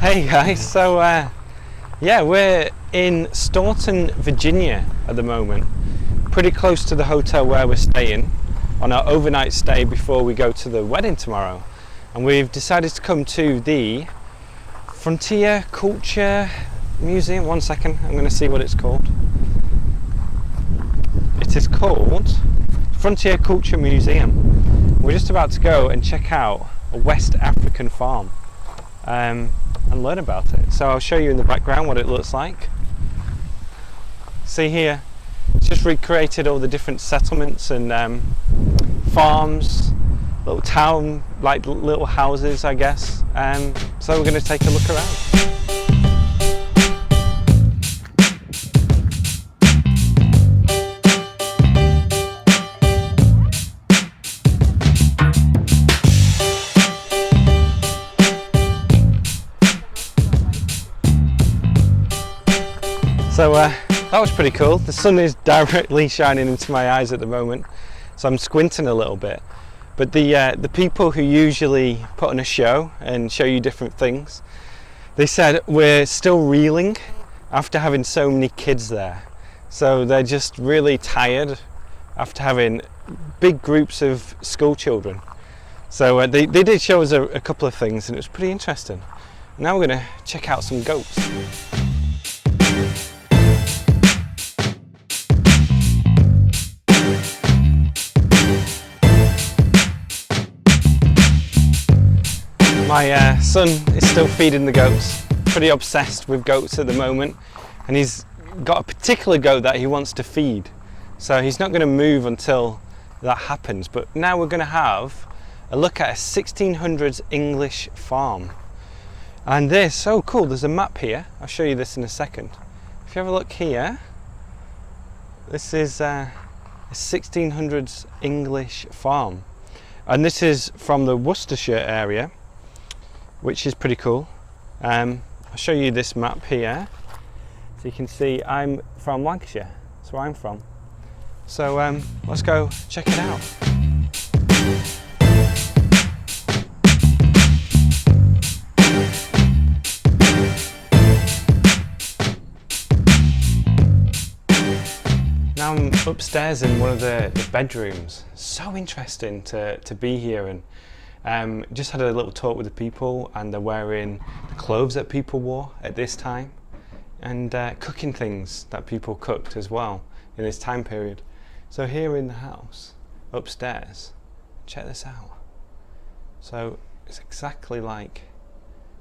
Hey guys, so yeah, we're in Staunton, Virginia at the moment, pretty close to the hotel where we're staying on our overnight stay before we go to the wedding tomorrow. And we've decided to come to the Frontier Culture Museum. One second, I'm going to see what it's called. It is called Frontier Culture Museum. We're just about to go and check out a West African farm and learn about it. So I'll show you in the background what it looks like. See here, it's just recreated all the different settlements and farms, little town, like little houses, I guess. So we're going to take a look around. So that was pretty cool. The sun is directly shining into my eyes at the moment, so I'm squinting a little bit. But the people who usually put on a show and show you different things, they said we're still reeling after having so many kids there. So they're just really tired after having big groups of school children. So they did show us a couple of things, and it was pretty interesting. Now we're going to check out some goats. My son is still feeding the goats, pretty obsessed with goats at the moment, and he's got a particular goat that he wants to feed, so he's not going to move until that happens. But now we're going to have a look at a 1600s English farm, and this, so cool, there's a map here. I'll show you this in a second. If you have a look here, this is a 1600s English farm, and this is from the Worcestershire area, which is pretty cool. I'll show you this map here, so you can see I'm from Lancashire. That's where I'm from. So let's go check it out. Now I'm upstairs in one of the bedrooms. So interesting to be here, and just had a little talk with the people, and they're wearing the clothes that people wore at this time, and cooking things that people cooked as well in this time period. So here in the house upstairs, check this out. So it's exactly like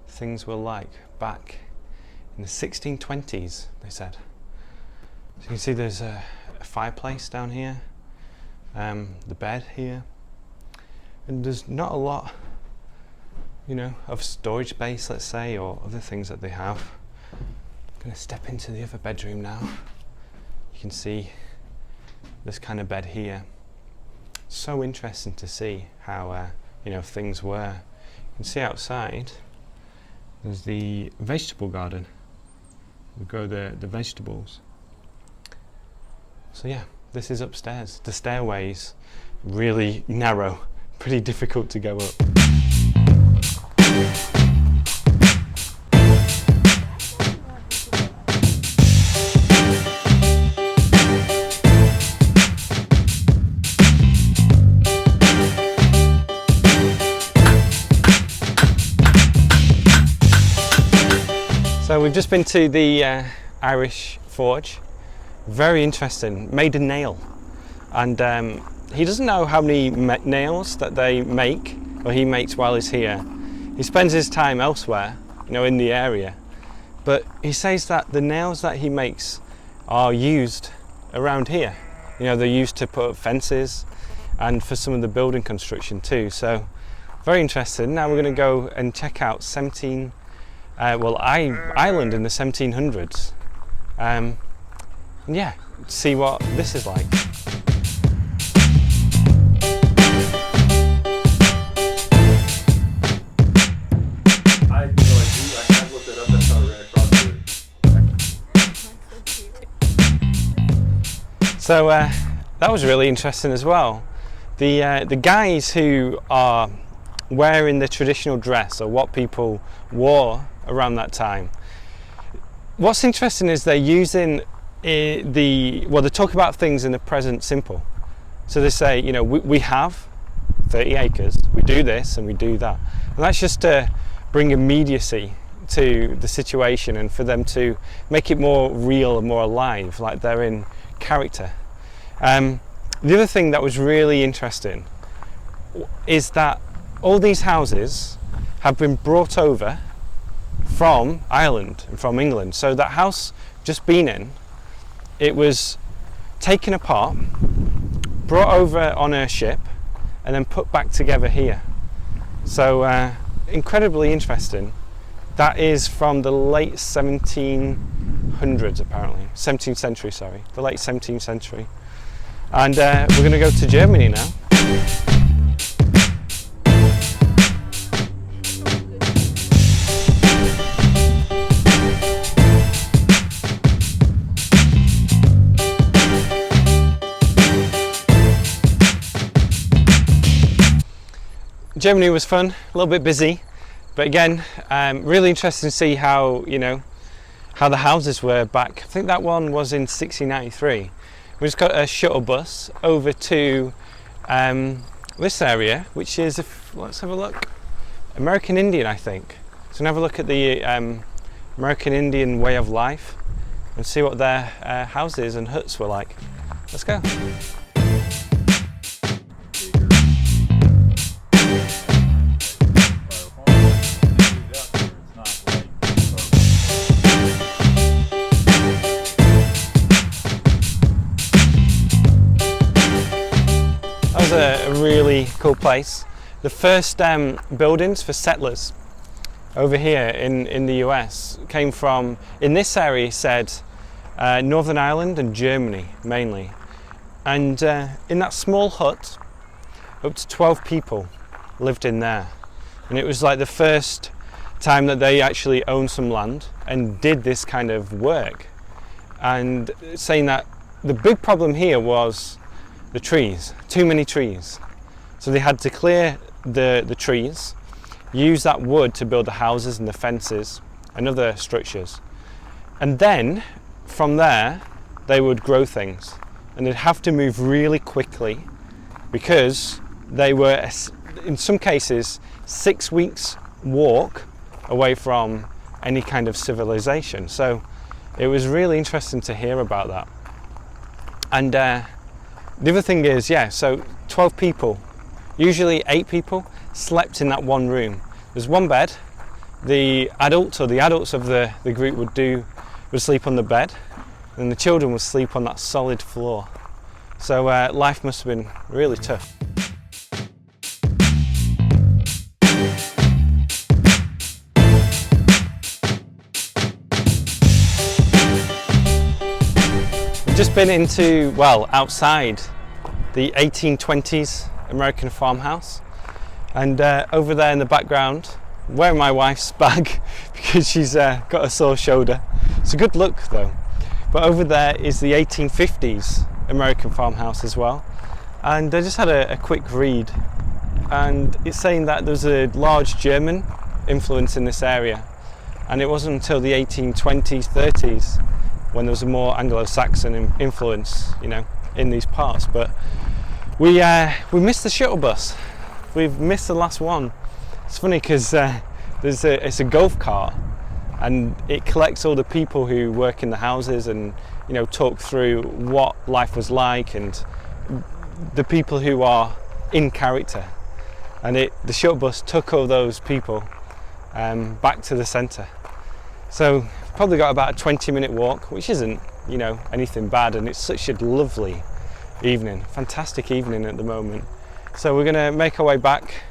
things were like back in the 1620s, they said. So you can see there's a fireplace down here, the bed here. And there's not a lot, of storage space, let's say, or other things that they have. I'm going to step into the other bedroom now. You can see this kind of bed here. So interesting to see how, things were. You can see outside, there's the vegetable garden. We grow the vegetables. So yeah, this is upstairs. The stairway's really narrow. Pretty difficult to go up. So we've just been to the Irish Forge. Very interesting. Made a nail, and he doesn't know how many nails that they make, or he makes while he's here. He spends his time elsewhere, in the area. But he says that the nails that he makes are used around here. They're used to put up fences and for some of the building construction too. So very interesting. Now we're going to go and check out Ireland in the 1700s. And yeah, see what this is like. So that was really interesting as well. The guys who are wearing the traditional dress, or what people wore around that time. What's interesting is they're using they talk about things in the present simple. So they say, you know, we have 30 acres, we do this and we do that. And that's just to bring immediacy to the situation and for them to make it more real and more alive, like they're in character. The other thing that was really interesting is that all these houses have been brought over from Ireland and from England. So that house just been in, it was taken apart, brought over on a ship, and then put back together here. So incredibly interesting. That is from the late 1700s apparently, 17th century, sorry, the late 17th century. And we're going to go to Germany now. Germany was fun, a little bit busy, but again, really interesting to see how, you know, how the houses were back. I think that one was in 1693. We just got a shuttle bus over to this area, which is, let's have a look, American Indian, I think. So have a look at the American Indian way of life and see what their houses and huts were like. Let's go. A really cool place. The first buildings for settlers over here in the US came from, in this area said, Northern Ireland and Germany mainly. And in that small hut, up to 12 people lived in there. And it was like the first time that they actually owned some land and did this kind of work. And saying that the big problem here was the trees, too many trees. So they had to clear the trees, use that wood to build the houses and the fences and other structures. And then from there, they would grow things. And they'd have to move really quickly because they were, in some cases, 6 weeks walk away from any kind of civilization. So it was really interesting to hear about that. And the other thing is, yeah, so 12 people, usually 8 people, slept in that one room. There's one bed. The adults of the group would sleep on the bed, and the children would sleep on that solid floor. So life must have been really tough. Just been into, well, outside the 1820s American farmhouse, and over there in the background, wearing my wife's bag because she's got a sore shoulder. It's a good look though. But over there is the 1850s American farmhouse as well, and I just had a quick read, and it's saying that there's a large German influence in this area, and it wasn't until the 1820s, 30s when there was a more Anglo-Saxon influence, you know, in these parts. But we missed the shuttle bus. We've missed the last one. It's funny because it's a golf cart, and it collects all the people who work in the houses and, you know, talk through what life was like and the people who are in character. And the shuttle bus took all those people back to the centre. So probably got about a 20-minute walk, which isn't, you know, anything bad, and it's such a lovely evening, fantastic evening at the moment. So we're going to make our way back,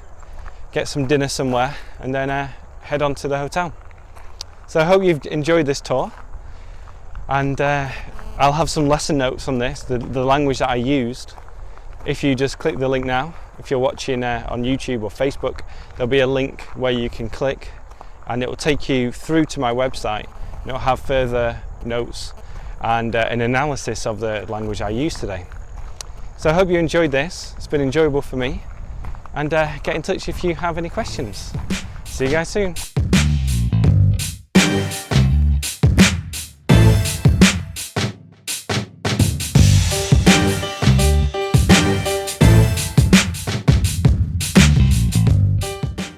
get some dinner somewhere, and then head on to the hotel. So I hope you've enjoyed this tour, and I'll have some lesson notes on this, the language that I used. If you just click the link now, if you're watching on YouTube or Facebook, there'll be a link where you can click, and it will take you through to my website. It'll have further notes and an analysis of the language I used today. So I hope you enjoyed this. It's been enjoyable for me, and get in touch if you have any questions. See you guys soon.